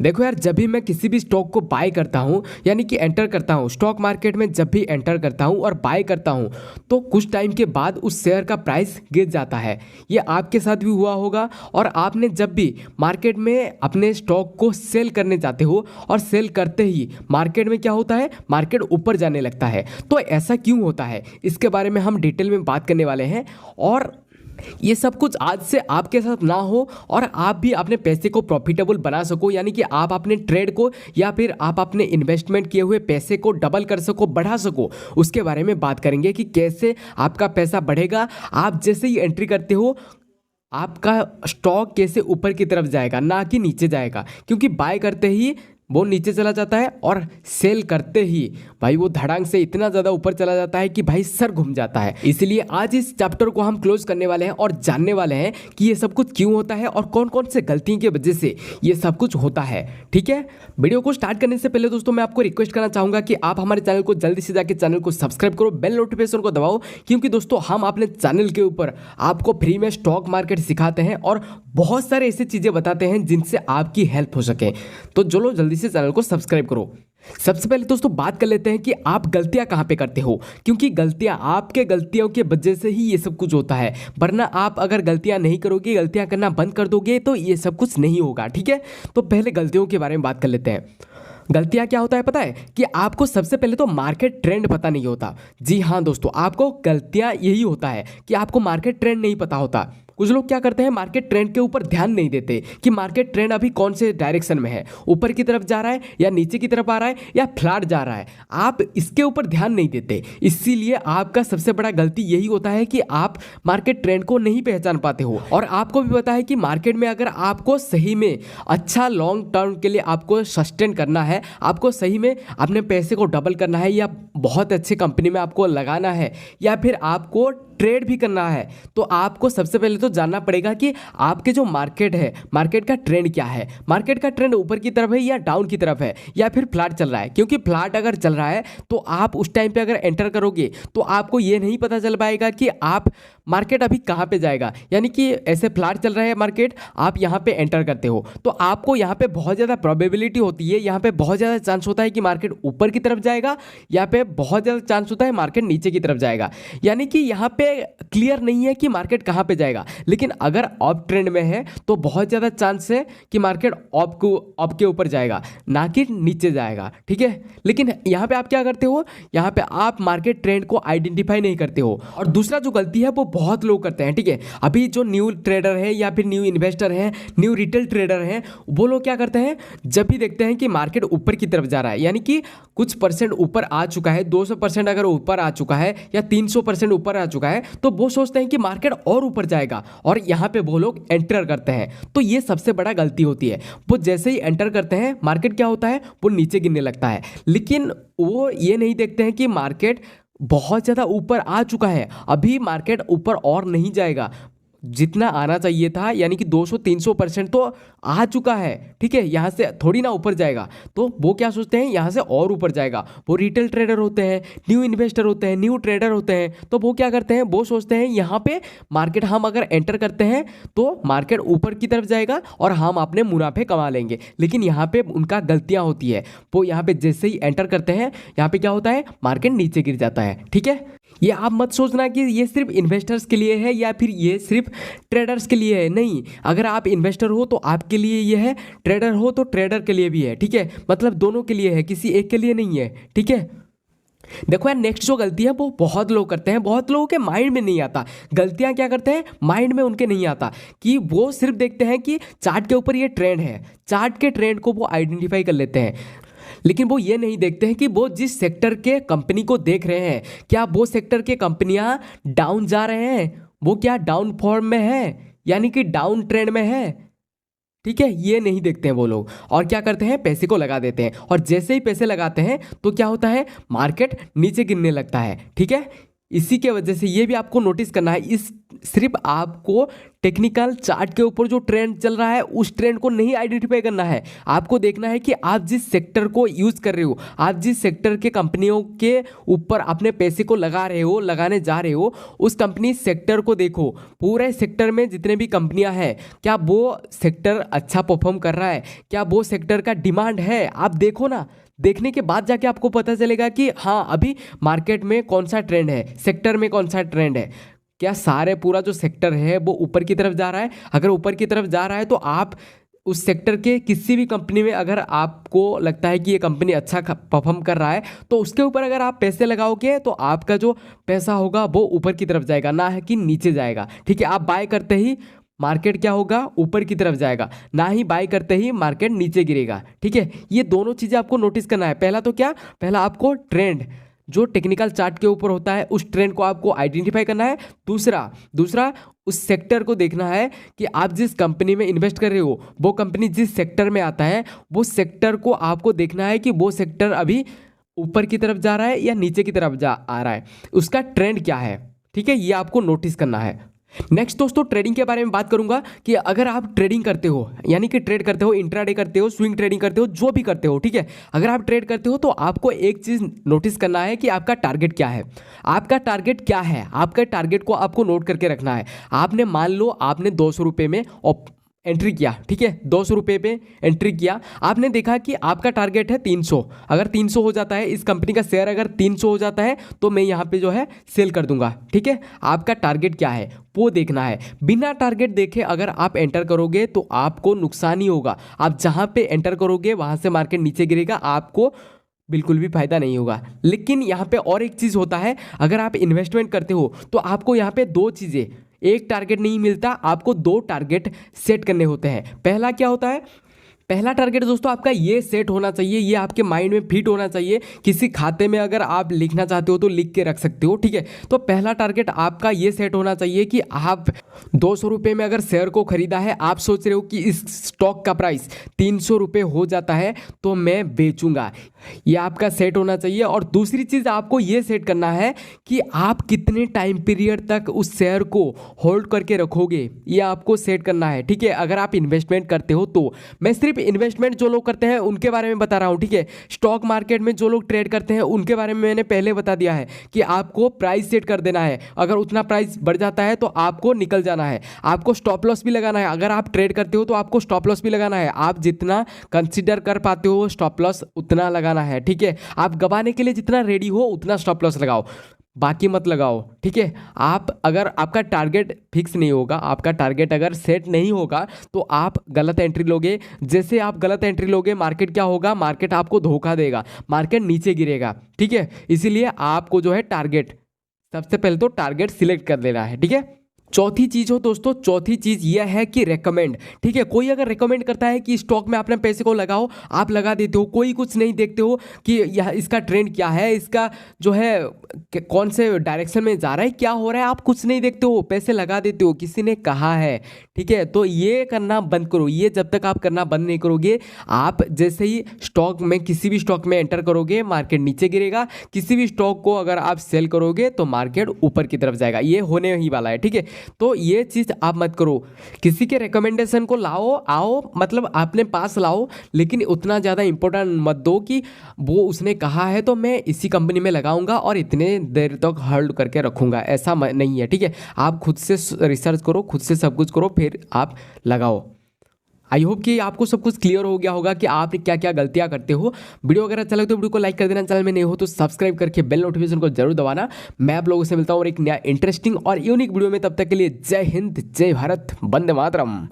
देखो यार, जब भी मैं किसी भी स्टॉक को बाय करता हूँ यानी कि एंटर करता हूँ स्टॉक मार्केट में, जब भी एंटर करता हूँ और बाय करता हूँ तो कुछ टाइम के बाद उस शेयर का प्राइस गिर जाता है। ये आपके साथ भी हुआ होगा। और आपने जब भी मार्केट में अपने स्टॉक को सेल करने जाते हो और सेल करते ही मार्केट में क्या होता है, मार्केट ऊपर जाने लगता है। तो ऐसा क्यों होता है, इसके बारे में हम डिटेल में बात करने वाले हैं। और ये सब कुछ आज से आपके साथ ना हो और आप भी अपने पैसे को प्रॉफिटेबल बना सको, यानी कि आप अपने ट्रेड को या फिर आप अपने इन्वेस्टमेंट किए हुए पैसे को डबल कर सको, बढ़ा सको, उसके बारे में बात करेंगे कि कैसे आपका पैसा बढ़ेगा। आप जैसे ही एंट्री करते हो आपका स्टॉक कैसे ऊपर की तरफ जाएगा, ना कि नीचे जाएगा। क्योंकि बाय करते ही वो नीचे चला जाता है और सेल करते ही भाई वो धड़ांग से इतना ज़्यादा ऊपर चला जाता है कि भाई सर घूम जाता है। इसलिए आज इस चैप्टर को हम क्लोज करने वाले हैं और जानने वाले हैं कि ये सब कुछ क्यों होता है और कौन कौन से गलतियों की वजह से ये सब कुछ होता है। ठीक है, वीडियो को स्टार्ट करने से पहले दोस्तों मैं आपको रिक्वेस्ट करना चाहूँगा कि आप हमारे चैनल को जल्दी से जाकर चैनल को सब्सक्राइब करो, बेल नोटिफिकेशन को दबाओ। क्योंकि दोस्तों हम अपने चैनल के ऊपर आपको फ्री में स्टॉक मार्केट सिखाते हैं और बहुत सारे ऐसी चीज़ें बताते हैं जिनसे आपकी हेल्प हो सके। तो चलो जल्दी से चैनल को सब्सक्राइब करो। सबसे पहले दोस्तों बात कर लेते हैं कि आप गलतियां कहां पे करते हो। क्योंकि गलतियां, आपके गलतियों के वजह से ही ये सब कुछ होता है। वरना आप अगर गलतियां नहीं करोगे, गलतियां करना बंद कर दोगे तो ये सब कुछ नहीं होगा। ठीक है, तो पहले गलतियों के बारे में बात कर लेते हैं। गलतियां क्या होता है पता है कि आपको सबसे पहले तो मार्केट ट्रेंड पता नहीं होता। जी हाँ दोस्तों, आपको गलतियां यही होता है कि आपको मार्केट ट्रेंड नहीं पता होता। कुछ लोग क्या करते हैं, मार्केट ट्रेंड के ऊपर ध्यान नहीं देते कि मार्केट ट्रेंड अभी कौन से डायरेक्शन में है, ऊपर की तरफ जा रहा है या नीचे की तरफ आ रहा है या फ्लैट जा रहा है। आप इसके ऊपर ध्यान नहीं देते, इसीलिए आपका सबसे बड़ा गलती यही होता है कि आप मार्केट ट्रेंड को नहीं पहचान पाते हो। और आपको भी पता है कि मार्केट में अगर आपको सही में अच्छा लॉन्ग टर्म के लिए आपको सस्टेन करना है, आपको सही में अपने पैसे को डबल करना है या बहुत अच्छे कंपनी में आपको लगाना है या फिर आपको ट्रेड भी करना है, तो आपको सबसे पहले तो जानना पड़ेगा कि आपके जो मार्केट है, मार्केट का ट्रेंड क्या है। मार्केट का ट्रेंड ऊपर की तरफ है या डाउन की तरफ है या फिर फ्लैट चल रहा है। क्योंकि फ्लैट अगर चल रहा है तो आप उस टाइम पे अगर एंटर करोगे तो आपको ये नहीं पता चल पाएगा कि आप मार्केट अभी कहाँ पे जाएगा। यानी कि ऐसे फ्लैट चल रहा है मार्केट, आप यहाँ पे एंटर करते हो तो आपको यहाँ पे बहुत ज़्यादा प्रोबेबिलिटी होती है, यहाँ पे बहुत ज़्यादा चांस होता है कि मार्केट ऊपर की तरफ जाएगा, यहाँ पे बहुत ज़्यादा चांस होता है मार्केट नीचे की तरफ जाएगा। यानी कि यहाँ पे क्लियर नहीं है कि मार्केट कहां पे जाएगा। लेकिन अगर अप ट्रेंड में है तो बहुत ज्यादा चांस है कि मार्केट अप के ऊपर जाएगा, ना कि नीचे जाएगा। ठीक है, लेकिन यहां पे आप क्या करते हो, यहां पे आप मार्केट ट्रेंड को आइडेंटिफाई नहीं करते हो। और दूसरा जो गलती है वो बहुत लोग करते हैं। ठीक है, अभी जो न्यू ट्रेडर है या फिर न्यू इन्वेस्टर है, न्यू रिटेल ट्रेडर है, वो लोग क्या करते हैं, जब भी देखते हैं कि मार्केट ऊपर की तरफ जा रहा है, यानी कि कुछ परसेंट ऊपर आ चुका है, 200% अगर ऊपर आ चुका है या 300% ऊपर आ चुका है, तो वो सोचते हैं कि मार्केट और ऊपर जाएगा और यहां पे वो लोग एंटर करते हैं। तो ये सबसे बड़ा गलती होती है। वो जैसे ही एंटर करते हैं मार्केट क्या होता है, वो नीचे गिरने लगता है। लेकिन वो ये नहीं देखते हैं कि मार्केट बहुत ज़्यादा ऊपर आ चुका है, अभी मार्केट ऊपर और नहीं जाएगा। जितना आना चाहिए था यानी कि 200-300% तो आ चुका है। ठीक है, यहाँ से थोड़ी ना ऊपर जाएगा। तो वो क्या सोचते हैं, यहाँ से और ऊपर जाएगा। वो रिटेल ट्रेडर होते हैं, न्यू इन्वेस्टर होते हैं, न्यू ट्रेडर होते हैं, तो वो क्या करते हैं, वो सोचते हैं यहाँ पे मार्केट हम अगर एंटर करते हैं तो मार्केट ऊपर की तरफ जाएगा और हम अपने मुनाफे कमा लेंगे। लेकिन यहाँ पे उनका गलतियाँ होती है। वो यहाँ पे जैसे ही एंटर करते हैं यहाँ पे क्या होता है, मार्केट नीचे गिर जाता है। ठीक है, ये आप मत सोचना कि ये सिर्फ इन्वेस्टर्स के लिए है या फिर ये सिर्फ ट्रेडर्स के लिए है। नहीं, अगर आप इन्वेस्टर हो तो आपके लिए ये है, ट्रेडर हो तो ट्रेडर के लिए भी है। ठीक है, मतलब दोनों के लिए है, किसी एक के लिए नहीं है। ठीक है, देखो यार, नेक्स्ट जो गलती है वो बहुत लोग करते हैं, बहुत लोगों के माइंड में नहीं आता। गलतियां क्या करते हैं, माइंड में उनके नहीं आता कि वो सिर्फ देखते हैं कि चार्ट के ऊपर ये ट्रेंड है, चार्ट के ट्रेंड को वो आइडेंटिफाई कर लेते हैं। लेकिन वो ये नहीं देखते हैं कि वो जिस सेक्टर के कंपनी को देख रहे हैं, क्या वो सेक्टर के कंपनियां डाउन जा रहे हैं, वो क्या डाउन फॉर्म में है, यानी कि डाउन ट्रेंड में है। ठीक है, ये नहीं देखते हैं वो लोग और क्या करते हैं, पैसे को लगा देते हैं। और जैसे ही पैसे लगाते हैं तो क्या होता है, मार्केट नीचे गिरने लगता है। ठीक है, इसी के वजह से ये भी आपको नोटिस करना है। इस सिर्फ आपको टेक्निकल चार्ट के ऊपर जो ट्रेंड चल रहा है उस ट्रेंड को नहीं आइडेंटिफाई करना है। आपको देखना है कि आप जिस सेक्टर को यूज़ कर रहे हो, आप जिस सेक्टर के कंपनियों के ऊपर अपने पैसे को लगा रहे हो, लगाने जा रहे हो, उस कंपनी सेक्टर को देखो। पूरे सेक्टर में जितने भी कंपनियां हैं, क्या वो सेक्टर अच्छा परफॉर्म कर रहा है, क्या वो सेक्टर का डिमांड है, आप देखो ना। देखने के बाद जाके आपको पता चलेगा कि हाँ अभी मार्केट में कौन सा ट्रेंड है, सेक्टर में कौन सा ट्रेंड है। क्या सारे पूरा जो सेक्टर है वो ऊपर की तरफ जा रहा है? अगर ऊपर की तरफ जा रहा है तो आप उस सेक्टर के किसी भी कंपनी में अगर आपको लगता है कि ये कंपनी अच्छा परफॉर्म कर रहा है तो उसके ऊपर अगर आप पैसे लगाओगे तो आपका जो पैसा होगा वो ऊपर की तरफ जाएगा, ना है कि नीचे जाएगा। ठीक है, आप बाय करते ही मार्केट क्या होगा, ऊपर की तरफ जाएगा, ना ही बाय करते ही मार्केट नीचे गिरेगा। ठीक है, ये दोनों चीज़ें आपको नोटिस करना है। पहला तो क्या, पहला आपको ट्रेंड जो टेक्निकल चार्ट के ऊपर होता है उस ट्रेंड को आपको आइडेंटिफाई करना है। दूसरा उस सेक्टर को देखना है कि आप जिस कंपनी में इन्वेस्ट कर रहे हो वो कंपनी जिस सेक्टर में आता है वो सेक्टर को आपको देखना है कि वो सेक्टर अभी ऊपर की तरफ जा रहा है या नीचे की तरफ जा आ रहा है, उसका ट्रेंड क्या है। ठीक है, ये आपको नोटिस करना है। नेक्स्ट दोस्तों ट्रेडिंग के बारे में बात करूंगा कि अगर आप ट्रेडिंग करते हो, यानी कि ट्रेड करते हो, इंट्राडे करते हो, स्विंग ट्रेडिंग करते हो, जो भी करते हो, ठीक है, अगर आप ट्रेड करते हो तो आपको एक चीज़ नोटिस करना है कि आपका टारगेट क्या है। आपका टारगेट क्या है, आपका टारगेट को आपको नोट करके रखना है। आपने मान लो आपने 200 रुपये में एंट्री किया, ठीक है, 200 रुपये पे एंट्री किया, आपने देखा कि आपका टारगेट है 300। अगर 300 हो जाता है, इस कंपनी का शेयर अगर 300 हो जाता है तो मैं यहाँ पे जो है सेल कर दूंगा। ठीक है, आपका टारगेट क्या है वो देखना है। बिना टारगेट देखे अगर आप एंटर करोगे तो आपको नुकसान ही होगा। आप जहाँ पे एंटर करोगे वहाँ से मार्केट नीचे गिरेगा, आपको बिल्कुल भी फायदा नहीं होगा। लेकिन यहाँ पे और एक चीज़ होता है, अगर आप इन्वेस्टमेंट करते हो तो आपको यहाँ पे दो चीज़ें, एक टारगेट नहीं मिलता, आपको दो टारगेट सेट करने होते हैं। पहला क्या होता है, पहला टारगेट दोस्तों आपका ये सेट होना चाहिए, ये आपके माइंड में फिट होना चाहिए। किसी खाते में अगर आप लिखना चाहते हो तो लिख के रख सकते हो। ठीक है, तो पहला टारगेट आपका ये सेट होना चाहिए कि आप 200 रुपये में अगर शेयर को खरीदा है, आप सोच रहे हो कि इस स्टॉक का प्राइस 300 रुपये हो जाता है तो मैं बेचूंगा, ये आपका सेट होना चाहिए। और दूसरी चीज़ आपको ये सेट करना है कि आप कितने टाइम पीरियड तक उस शेयर को होल्ड करके रखोगे, ये आपको सेट करना है। ठीक है, अगर आप इन्वेस्टमेंट करते हो तो मैं सिर्फ इन्वेस्टमेंट जो लोग करते हैं उनके बारे में बता रहा हूं। ठीक है, स्टॉक मार्केट में जो लोग ट्रेड करते हैं उनके बारे में मैंने पहले बता दिया है कि आपको प्राइस सेट कर देना है। अगर उतना प्राइस बढ़ जाता है तो आपको निकल जाना है। आपको स्टॉप लॉस भी लगाना है। अगर आप ट्रेड करते हो तो आपको स्टॉप लॉस भी लगाना है। आप जितना कंसिडर कर पाते हो स्टॉप लॉस उतना लगाना है। ठीक है, आप गवाने के लिए जितना रेडी हो उतना स्टॉप लॉस लगाओ, बाकी मत लगाओ। ठीक है, आप अगर आपका टारगेट फिक्स नहीं होगा, आपका टारगेट अगर सेट नहीं होगा तो आप गलत एंट्री लोगे। जैसे आप गलत एंट्री लोगे मार्केट क्या होगा, मार्केट आपको धोखा देगा, मार्केट नीचे गिरेगा। ठीक है, इसीलिए आपको जो है टारगेट, सबसे पहले तो टारगेट सिलेक्ट कर लेना है। ठीक है, चौथी चीज़ हो दोस्तों, चौथी चीज़ यह है कि रेकमेंड। ठीक है, कोई अगर रेकमेंड करता है कि स्टॉक में अपने पैसे को लगाओ, आप लगा देते हो, कोई कुछ नहीं देखते हो कि यह इसका ट्रेंड क्या है, इसका जो है कौन से डायरेक्शन में जा रहा है, क्या हो रहा है, आप कुछ नहीं देखते हो, पैसे लगा देते हो, किसी ने कहा है। ठीक है, तो ये करना बंद करो। ये जब तक आप करना बंद नहीं करोगे, आप जैसे ही स्टॉक में, किसी भी स्टॉक में एंटर करोगे मार्केट नीचे गिरेगा, किसी भी स्टॉक को अगर आप सेल करोगे तो मार्केट ऊपर की तरफ जाएगा, ये होने ही वाला है। ठीक है, तो ये चीज़ आप मत करो। किसी के रिकमेंडेशन को आओ मतलब अपने पास लाओ, लेकिन उतना ज़्यादा इंपॉर्टेंट मत दो कि वो उसने कहा है तो मैं इसी कंपनी में लगाऊंगा और इतने देर तक होल्ड करके रखूंगा, ऐसा नहीं है। ठीक है, आप खुद से रिसर्च करो, खुद से सब कुछ करो, फिर आप लगाओ। आई होप कि आपको सब कुछ क्लियर हो गया होगा कि आप क्या क्या गलतियां करते हो। वीडियो अगर अच्छा लगे तो वीडियो को लाइक कर देना, चैनल में नहीं हो तो सब्सक्राइब करके बेल नोटिफिकेशन को जरूर दबाना। मैं आप लोगों से मिलता हूँ और एक नया इंटरेस्टिंग और यूनिक वीडियो में, तब तक के लिए जय हिंद, जय भारत, वंदे मातरम।